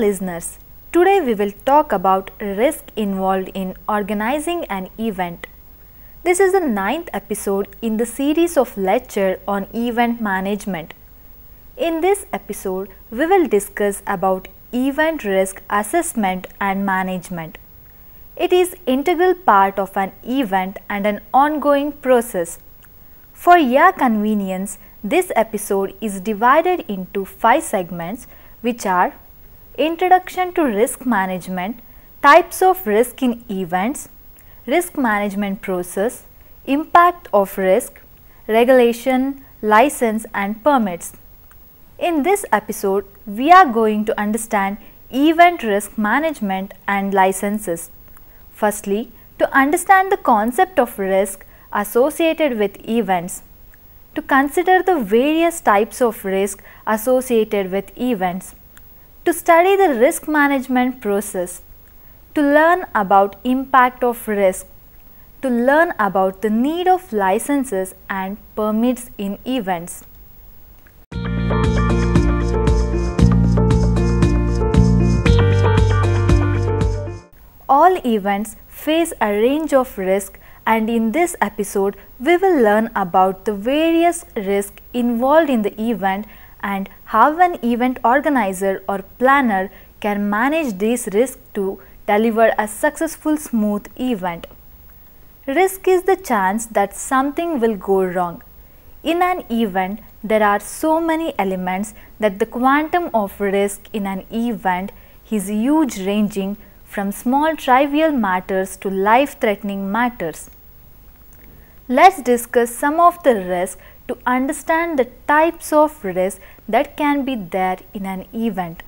listeners, today we will talk about risk involved in organizing an event. This is the 9th episode in the series of lecture on event management. In this episode, we will discuss about event risk assessment and management. It is integral part of an event and an ongoing process. For your convenience, this episode is divided into 5 segments, which are Introduction to Risk Management, Types of Risk in Events, Risk Management Process, Impact of Risk, Regulation, License and Permits. In this episode, we are going to understand event risk management and licenses. Firstly, to understand the concept of risk associated with events. To consider the various types of risk associated with events. To study the risk management process, to learn about impact of risk, to learn about the need of licenses and permits in events. All events face a range of risk, and in this episode we will learn about the various risks involved in the event and how an event organizer or planner can manage these risks to deliver a successful, smooth event. Risk is the chance that something will go wrong. In an event, there are so many elements that the quantum of risk in an event is huge, ranging from small trivial matters to life-threatening matters. Let's discuss some of the risks to understand the types of risks that can be there in an event.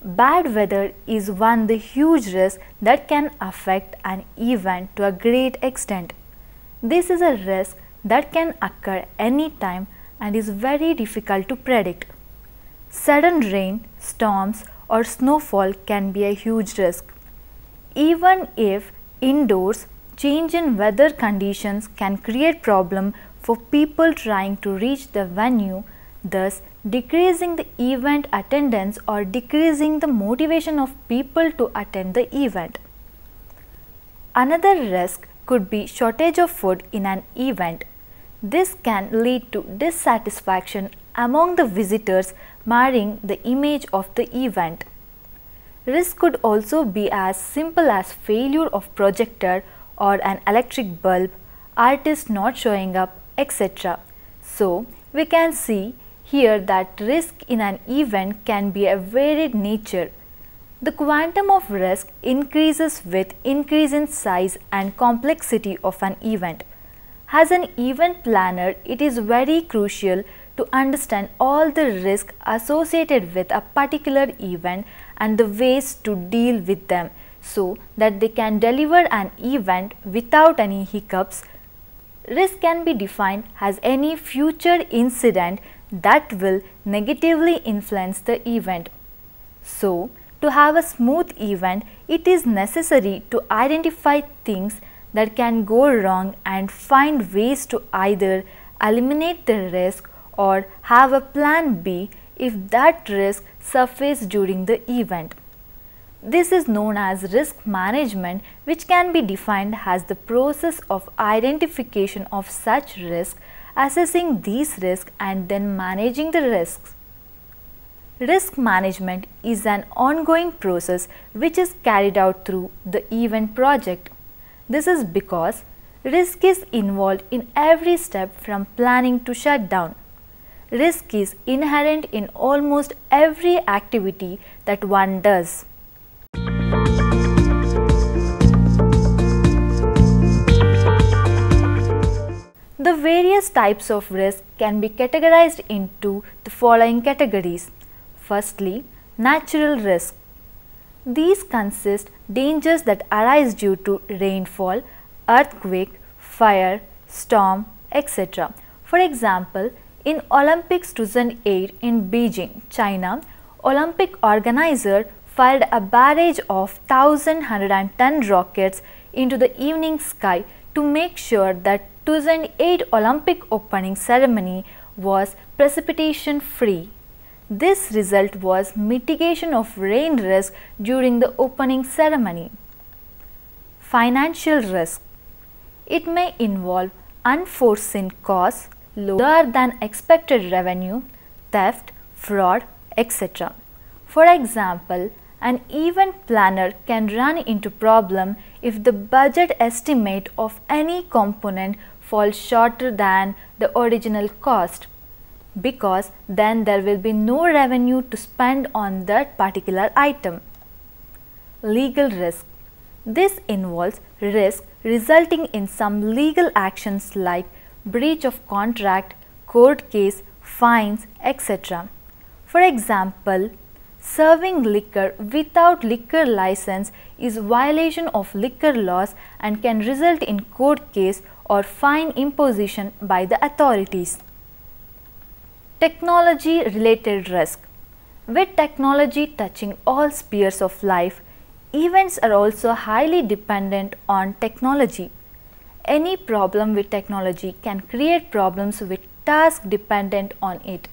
Bad weather is one the huge risk that can affect an event to a great extent. This is a risk that can occur anytime and is very difficult to predict. Sudden rain, storms or snowfall can be a huge risk. Even if indoors, change in weather conditions can create problem for people trying to reach the venue, thus decreasing the event attendance or decreasing the motivation of people to attend the event. Another risk could be shortage of food in an event. This can lead to dissatisfaction among the visitors, marring the image of the event. Risk could also be as simple as failure of projector or an electric bulb, artists not showing up, etc. So, we can see here that risk in an event can be a varied nature. The quantum of risk increases with increase in size and complexity of an event. As an event planner, it is very crucial to understand all the risks associated with a particular event and the ways to deal with them so that they can deliver an event without any hiccups. Risk can be defined as any future incident that will negatively influence the event. So, to have a smooth event, it is necessary to identify things that can go wrong and find ways to either eliminate the risk or have a plan B if that risk surfaces during the event. This is known as risk management, which can be defined as the process of identification of such risks, assessing these risks and then managing the risks. Risk management is an ongoing process which is carried out through the event project. This is because risk is involved in every step from planning to shutdown. Risk is inherent in almost every activity that one does. The various types of risk can be categorized into the following categories. Firstly, natural risk. These consist dangers that arise due to rainfall, earthquake, fire, storm, etc. For example, in Olympics 2008 in Beijing, China, Olympic organizer fired a barrage of 1,110 rockets into the evening sky to make sure that 2008 Olympic opening ceremony was precipitation free. This result was mitigation of rain risk during the opening ceremony. Financial risk. It may involve unforeseen costs, lower than expected revenue, theft, fraud, etc. For example, an event planner can run into problem if the budget estimate of any component falls shorter than the original cost, because then there will be no revenue to spend on that particular item. Legal risk. This involves risk resulting in some legal actions like breach of contract, court case, fines, etc. For example, serving liquor without liquor license is violation of liquor laws and can result in court case or fine imposition by the authorities. Technology related risk. With technology touching all spheres of life, events are also highly dependent on technology. Any problem with technology can create problems with tasks dependent on it.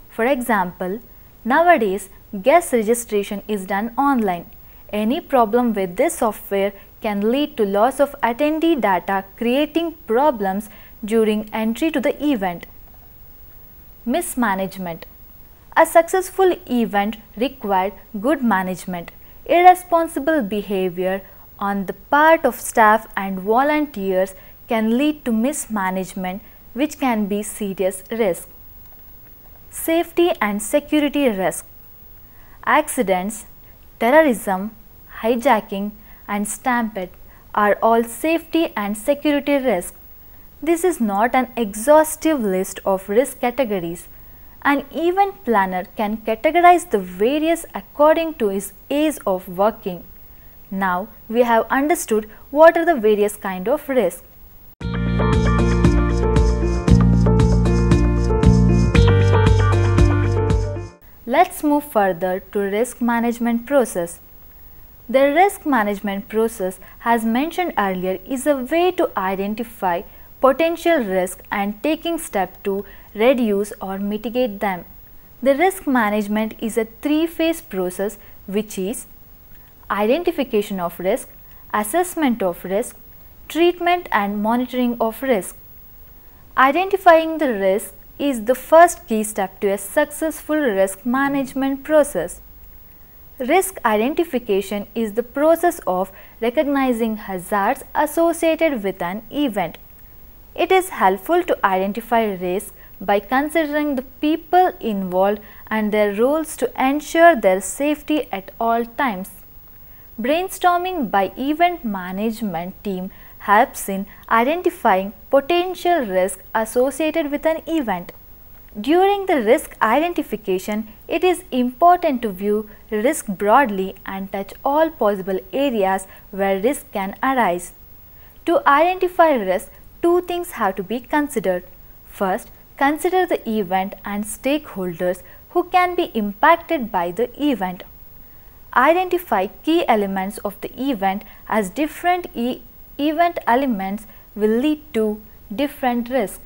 For example, nowadays guest registration is done online. Any problem with this software can lead to loss of attendee data, creating problems during entry to the event. Mismanagement. A successful event required good management. Irresponsible behavior on the part of staff and volunteers can lead to mismanagement, which can be serious risk. Safety and security risk. Accidents, terrorism, hijacking and stampede are all safety and security risks. This is not an exhaustive list of risk categories. An event planner can categorize the various according to his ease of working. Now we have understood what are the various kind of risks. Let's move further to risk management process. The risk management process, as mentioned earlier, is a way to identify potential risk and taking steps to reduce or mitigate them. The risk management is a three-phase process, which is identification of risk, assessment of risk, treatment and monitoring of risk. Identifying the risk is the first key step to a successful risk management process. Risk identification is the process of recognizing hazards associated with an event. It is helpful to identify risk by considering the people involved and their roles to ensure their safety at all times. Brainstorming by event management team helps in identifying potential risk associated with an event. During the risk identification, it is important to view risk broadly and touch all possible areas where risk can arise. To identify risk, two things have to be considered. First, consider the event and stakeholders who can be impacted by the event. Identify key elements of the event, as different event elements will lead to different risks.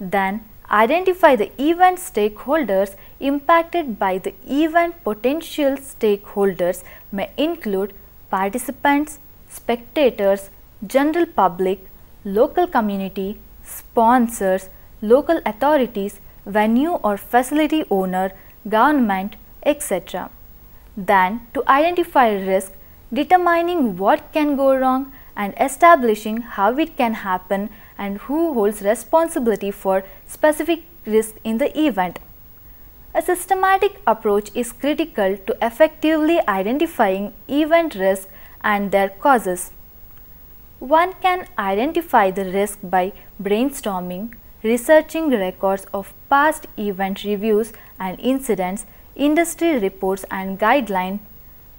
Then, identify the event stakeholders impacted by the event. Potential stakeholders may include participants, spectators, general public, local community, sponsors, local authorities, venue or facility owner, government, etc. Then, to identify risk, determining what can go wrong and establishing how it can happen and who holds responsibility for specific risk in the event. A systematic approach is critical to effectively identifying event risk and their causes. One can identify the risk by brainstorming, researching records of past event reviews and incidents, industry reports and guidelines,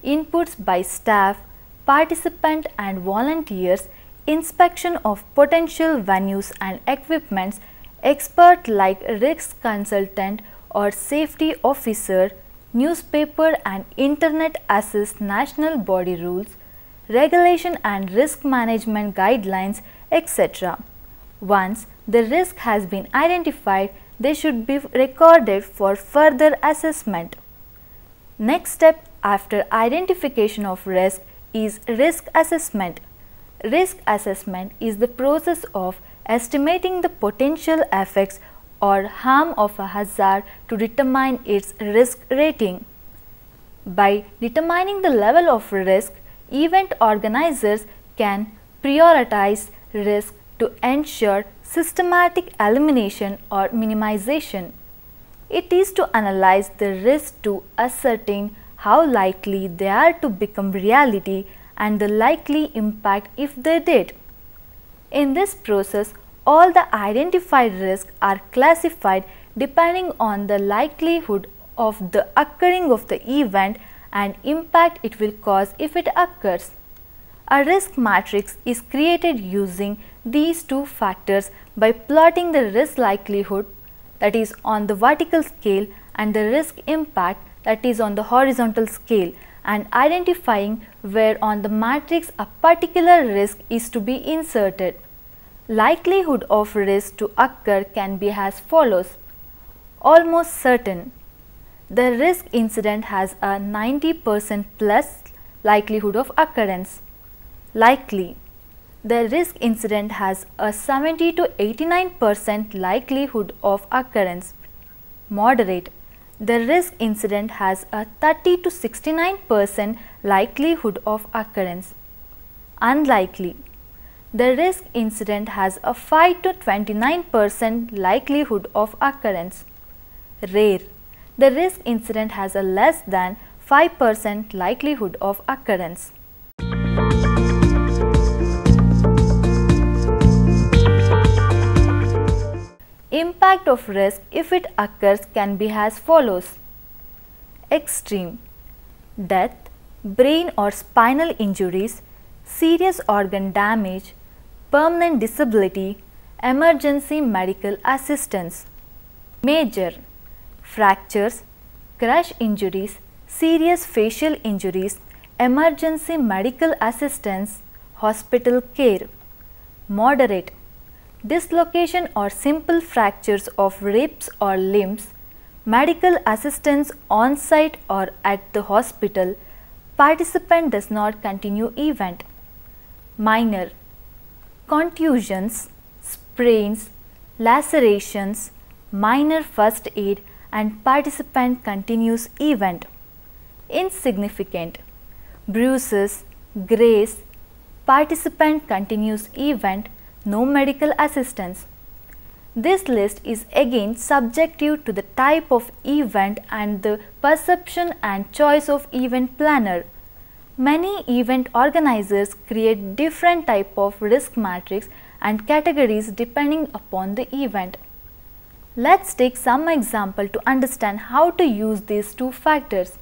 inputs by staff, participant and volunteers, inspection of potential venues and equipments, expert like risk consultant or safety officer, newspaper and internet assist national body rules, regulation and risk management guidelines, etc. Once the risk has been identified, they should be recorded for further assessment. Next step after identification of risk is risk assessment. Risk assessment is the process of estimating the potential effects or harm of a hazard to determine its risk rating. By determining the level of risk, event organizers can prioritize risk to ensure systematic elimination or minimization. It is to analyze the risk to ascertain how likely they are to become reality and the likely impact if they did. In this process, all the identified risks are classified depending on the likelihood of the occurring of the event and impact it will cause if it occurs. A risk matrix is created using these two factors by plotting the risk likelihood, that is on the vertical scale, and the risk impact, that is on the horizontal scale, and identifying where on the matrix a particular risk is to be inserted. Likelihood of risk to occur can be as follows. Almost certain. The risk incident has a 90% plus likelihood of occurrence. Likely. The risk incident has a 70 to 89% likelihood of occurrence. Moderate. The risk incident has a 30 to 69% likelihood of occurrence. Unlikely. The risk incident has a 5 to 29% likelihood of occurrence. Rare. The risk incident has a less than 5% likelihood of occurrence. Impact of risk if it occurs can be as follows. Extreme. Death, brain or spinal injuries, serious organ damage, permanent disability, emergency medical assistance. Major. Fractures, crash injuries, serious facial injuries, emergency medical assistance, hospital care. Moderate. Dislocation or simple fractures of ribs or limbs, medical assistance on site or at the hospital, participant does not continue event. Minor. Contusions, sprains, lacerations, minor first aid and participant continues event. Insignificant. Bruises, graze, participant continues event, no medical assistance. This list is again subjective to the type of event and the perception and choice of event planner. Many event organizers create different type of risk matrix and categories depending upon the event. Let's take some example to understand how to use these two factors.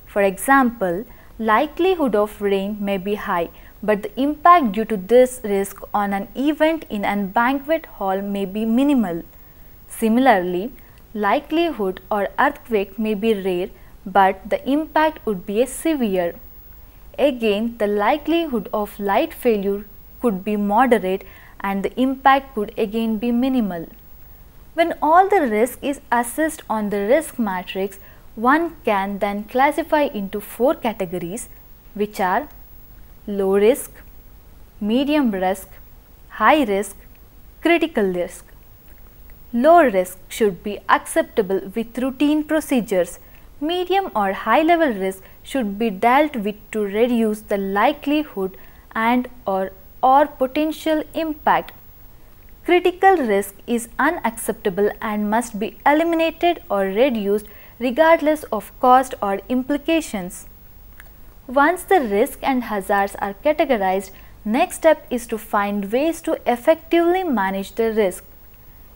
For example, likelihood of rain may be high, but the impact due to this risk on an event in a banquet hall may be minimal. Similarly, likelihood or earthquake may be rare, but the impact would be severe. Again, the likelihood of light failure could be moderate and the impact could again be minimal. When all the risk is assessed on the risk matrix, one can then classify into 4 categories, which are low risk, medium risk, high risk, critical risk. Low risk should be acceptable with routine procedures. Medium or high level risk should be dealt with to reduce the likelihood and or potential impact. Critical risk is unacceptable and must be eliminated or reduced regardless of cost or implications. Once the risk and hazards are categorized, next step is to find ways to effectively manage the risk.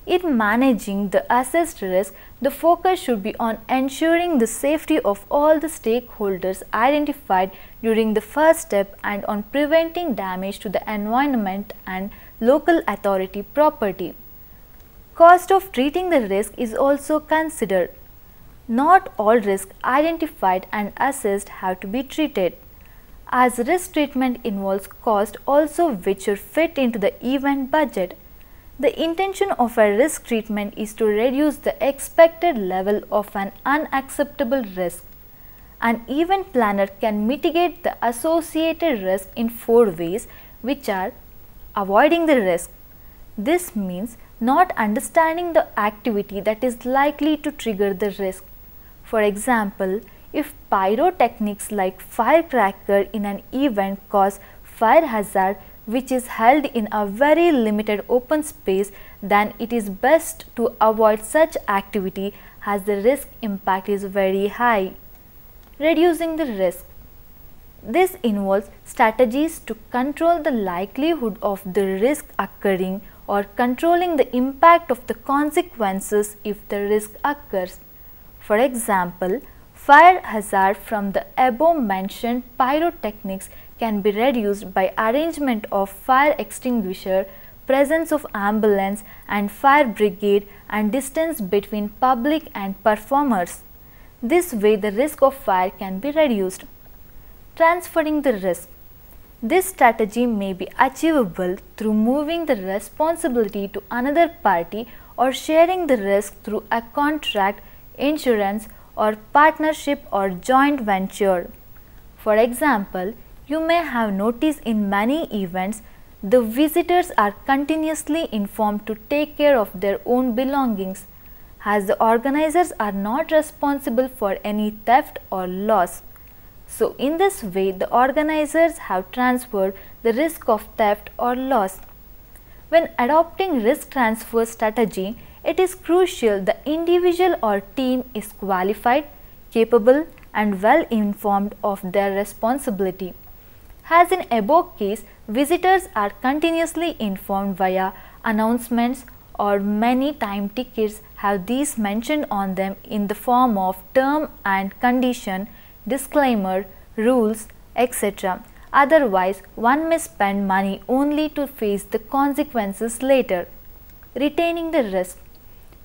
In managing the assessed risk, the focus should be on ensuring the safety of all the stakeholders identified during the first step and on preventing damage to the environment and local authority property. Cost of treating the risk is also considered. Not all risks identified and assessed have to be treated, as risk treatment involves cost also which should fit into the event budget. The intention of a risk treatment is to reduce the expected level of an unacceptable risk. An event planner can mitigate the associated risk in 4 ways, which are avoiding the risk. This means not understanding the activity that is likely to trigger the risk. For example, if pyrotechnics like firecracker in an event cause fire hazard which is held in a very limited open space, then it is best to avoid such activity as the risk impact is very high. Reducing the risk. This involves strategies to control the likelihood of the risk occurring or controlling the impact of the consequences if the risk occurs. For example, fire hazard from the above mentioned pyrotechnics can be reduced by arrangement of fire extinguisher, presence of ambulance and fire brigade, and distance between public and performers. This way the risk of fire can be reduced. Transferring the risk. This strategy may be achievable through moving the responsibility to another party or sharing the risk through a contract, insurance or partnership or joint venture. For example, you may have noticed in many events the visitors are continuously informed to take care of their own belongings, as the organizers are not responsible for any theft or loss. So, in this way, the organizers have transferred the risk of theft or loss. When adopting risk transfer strategy, it is crucial the individual or team is qualified, capable and well informed of their responsibility. As in above case, visitors are continuously informed via announcements or many time tickets have these mentioned on them in the form of term and condition, disclaimer, rules, etc. Otherwise, one may spend money only to face the consequences later. Retaining the risk.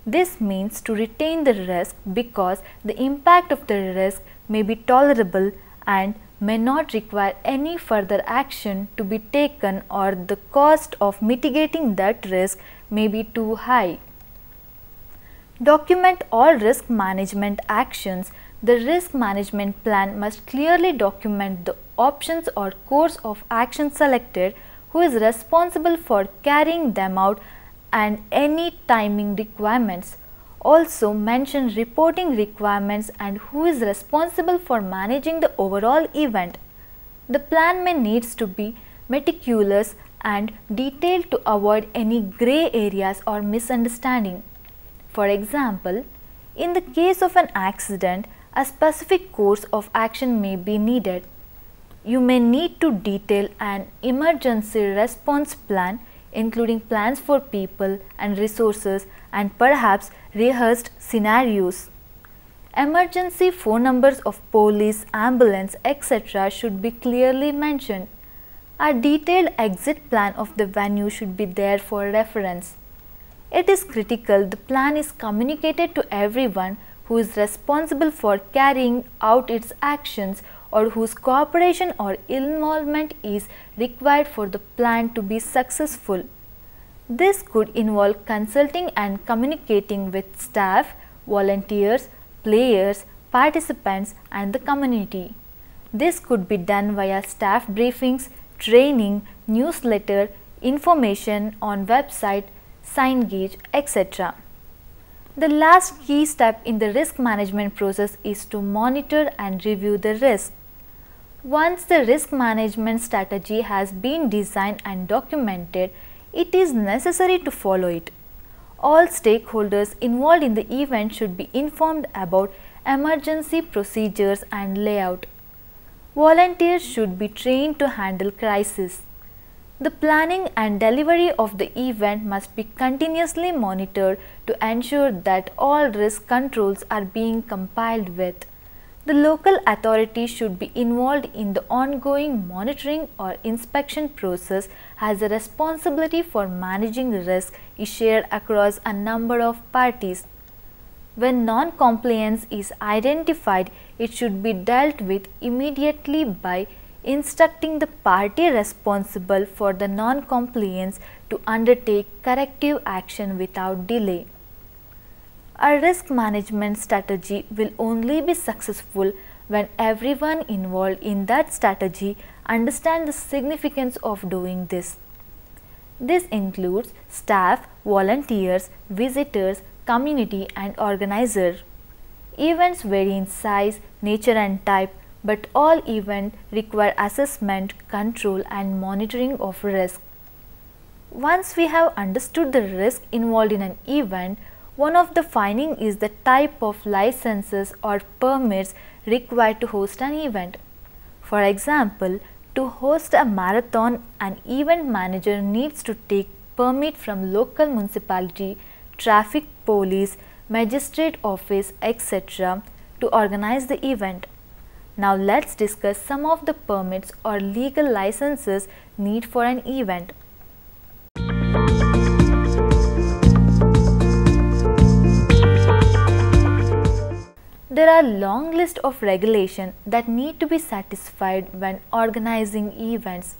This means to retain the risk because the impact of the risk may be tolerable and may not require any further action to be taken, or the cost of mitigating that risk may be too high. Document all risk management actions. The risk management plan must clearly document the options or course of action selected, who is responsible for carrying them out, and any timing requirements. Also mention reporting requirements and who is responsible for managing the overall event. The plan may needs to be meticulous and detailed to avoid any grey areas or misunderstanding. For example, in the case of an accident, a specific course of action may be needed. You may need to detail an emergency response plan, including plans for people and resources and perhaps rehearsed scenarios. Emergency phone numbers of police, ambulance, etc. should be clearly mentioned. A detailed exit plan of the venue should be there for reference. It is critical the plan is communicated to everyone who is responsible for carrying out its actions or whose cooperation or involvement is required for the plan to be successful. This could involve consulting and communicating with staff, volunteers, players, participants and the community. This could be done via staff briefings, training, newsletter, information on website, sign gauge, etc. The last key step in the risk management process is to monitor and review the risk. Once the risk management strategy has been designed and documented, it is necessary to follow it. All stakeholders involved in the event should be informed about emergency procedures and layout. Volunteers should be trained to handle crisis. The planning and delivery of the event must be continuously monitored to ensure that all risk controls are being complied with. The local authority should be involved in the ongoing monitoring or inspection process, as the responsibility for managing risk is shared across a number of parties. When non-compliance is identified, it should be dealt with immediately by instructing the party responsible for the non-compliance to undertake corrective action without delay. A risk management strategy will only be successful when everyone involved in that strategy understands the significance of doing this. This includes staff, volunteers, visitors, community and organizers. Events vary in size, nature and type, but all events require assessment, control and monitoring of risk. Once we have understood the risk involved in an event, one of the findings is the type of licenses or permits required to host an event. For example, to host a marathon, an event manager needs to take permit from local municipality, traffic police, magistrate office, etc. to organize the event. Now let's discuss some of the permits or legal licenses needed for an event. There are a long list of regulations that need to be satisfied when organizing events.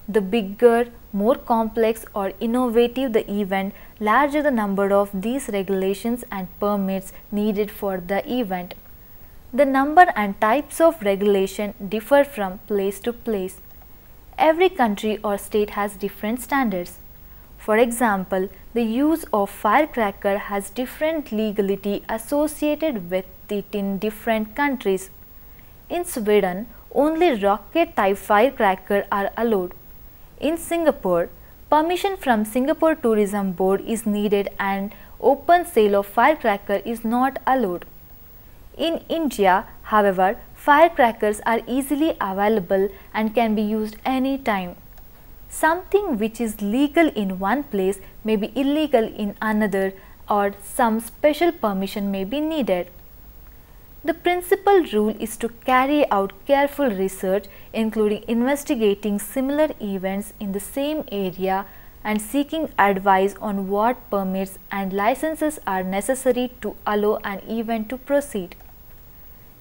The bigger, more complex or innovative the event, larger the number of these regulations and permits needed for the event. The number and types of regulation differ from place to place. Every country or state has different standards. For example, the use of firecracker has different legality associated with it in different countries. In Sweden, only rocket type firecracker are allowed. In Singapore, permission from Singapore Tourism Board is needed and open sale of firecracker is not allowed. In India, however, firecrackers are easily available and can be used any time. Something which is legal in one place may be illegal in another, or some special permission may be needed. The principal rule is to carry out careful research, including investigating similar events in the same area and seeking advice on what permits and licenses are necessary to allow an event to proceed.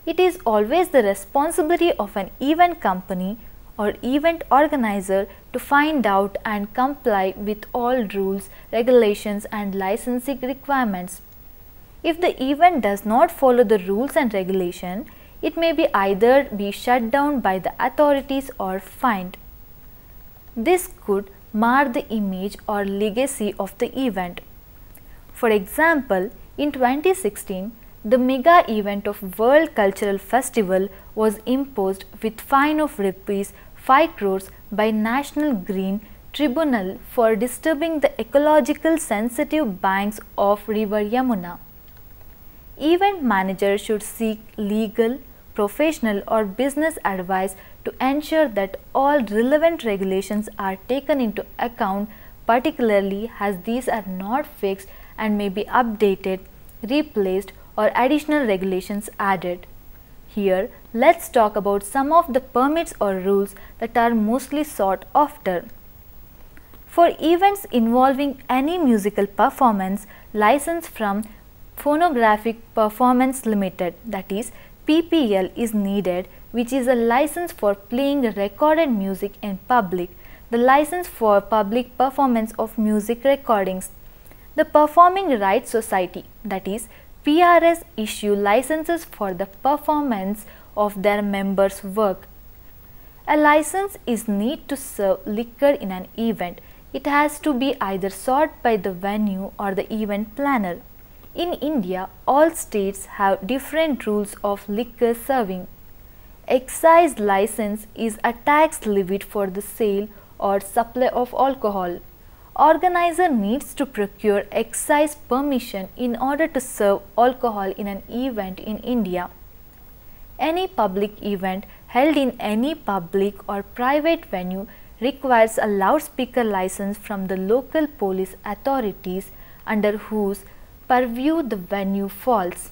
It is always the responsibility of an event company or event organizer to find out and comply with all rules, regulations and licensing requirements. If the event does not follow the rules and regulations, it may be either be shut down by the authorities or fined. This could mar the image or legacy of the event. For example, in 2016, the mega event of World Cultural Festival was imposed with fine of rupees 5 crores by National Green Tribunal for disturbing the ecological sensitive banks of River Yamuna. Event managers should seek legal, professional or business advice to ensure that all relevant regulations are taken into account, particularly as these are not fixed and may be updated, replaced or additional regulations added. Here, let's talk about some of the permits or rules that are mostly sought after. For events involving any musical performance, license from Phonographic Performance Limited, that is PPL, is needed, which is a license for playing recorded music in public, the license for public performance of music recordings. The Performing Rights Society, that is PRS, issue licenses for the performance of their members' work. A license is needed to serve liquor in an event. It has to be either sought by the venue or the event planner. In India, all states have different rules of liquor serving. Excise license is a tax levied for the sale or supply of alcohol. Organizer needs to procure excise permission in order to serve alcohol in an event in India. Any public event held in any public or private venue requires a loudspeaker license from the local police authorities under whose purview the venue falls.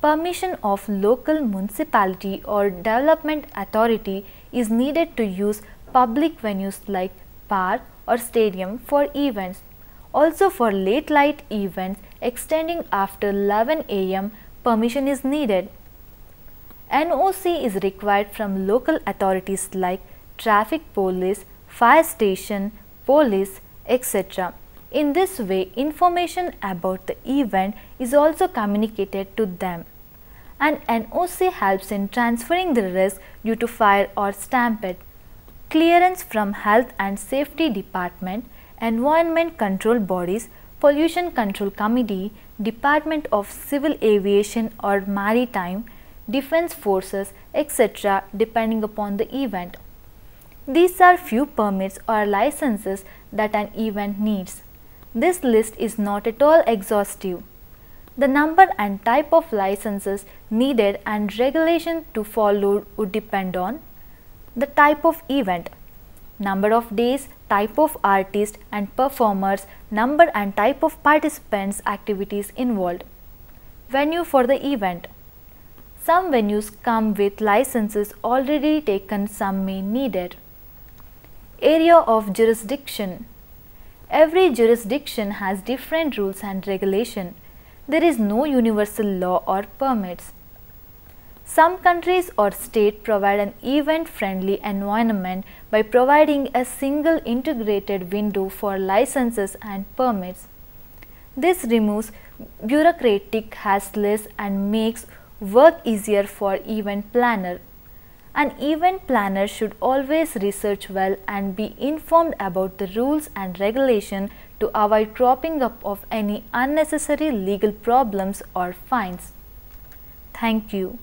Permission of local municipality or development authority is needed to use public venues like park or stadium for events. Also for late night events extending after 11 am, permission is needed. NOC is required from local authorities like traffic police, fire station, police, etc. In this way, information about the event is also communicated to them. An NOC helps in transferring the risk due to fire or stampede. Clearance from Health and Safety Department, Environment Control Bodies, Pollution Control Committee, Department of Civil Aviation or Maritime, Defense Forces, etc. depending upon the event. These are few permits or licenses that an event needs. This list is not at all exhaustive. The number and type of licenses needed and regulation to follow would depend on the type of event, number of days, type of artist and performers, number and type of participants, activities involved. Venue for the event. Some venues come with licenses already taken, some may need it. Area of jurisdiction. Every jurisdiction has different rules and regulation. There is no universal law or permits. Some countries or states provide an event-friendly environment by providing a single integrated window for licenses and permits. This removes bureaucratic hassles and makes work easier for event planner. An event planner should always research well and be informed about the rules and regulation to avoid cropping up of any unnecessary legal problems or fines. Thank you.